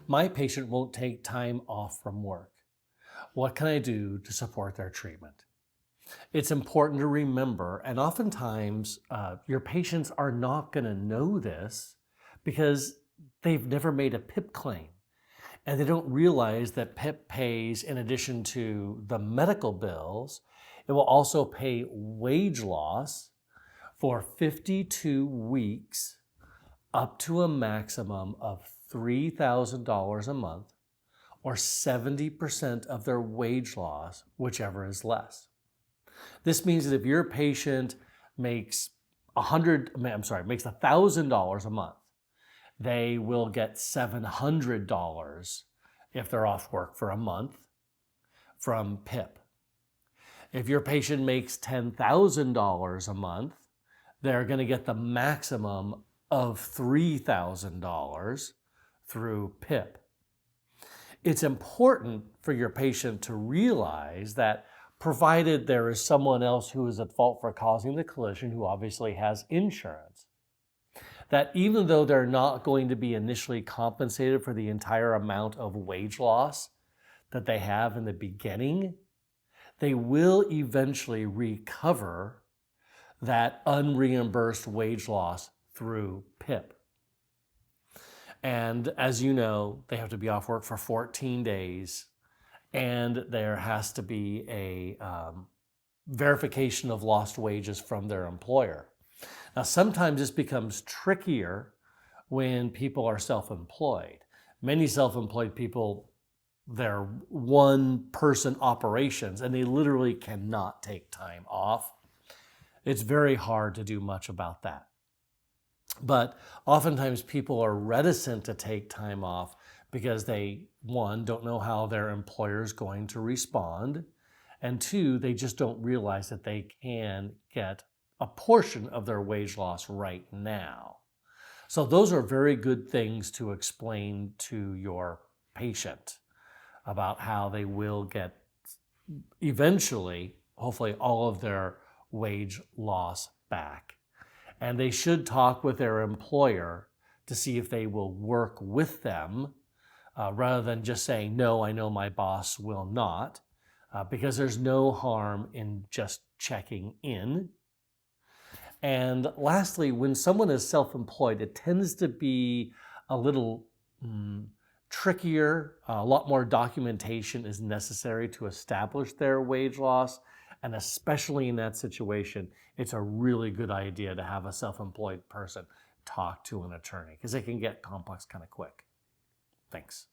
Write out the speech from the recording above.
My patient won't take time off from work. What can I do to support their treatment? It's important to remember, and oftentimes your patients are not going to know this because they've never made a PIP claim. And they don't realize that PIP pays, in addition to the medical bills, it will also pay wage loss for 52 weeks up to a maximum of $3,000 a month or 70% of their wage loss, whichever is less. This means that if your patient makes $1,000 a month, they will get $700 if they're off work for a month from PIP. If your patient makes $10,000 a month, they're going to get the maximum of $3,000 through PIP. It's important for your patient to realize that provided there is someone else who is at fault for causing the collision, who obviously has insurance, that even though they're not going to be initially compensated for the entire amount of wage loss that they have in the beginning, they will eventually recover that unreimbursed wage loss through PIP. And as you know, they have to be off work for 14 days, and there has to be a verification of lost wages from their employer. Now, sometimes this becomes trickier when people are self-employed. Many self-employed people, they're one-person operations, and they literally cannot take time off. It's very hard to do much about that. But oftentimes people are reticent to take time off because they, one, don't know how their employer is going to respond, and two, they just don't realize that they can get a portion of their wage loss right now. So those are very good things to explain to your patient about how they will get eventually, hopefully, all of their wage loss back. And they should talk with their employer to see if they will work with them rather than just saying, no, I know my boss will not, because there's no harm in just checking in. And lastly, when someone is self-employed, it tends to be a little trickier. A lot more documentation is necessary to establish their wage loss. And especially in that situation, it's a really good idea to have a self-employed person talk to an attorney because it can get complex kind of quick. Thanks.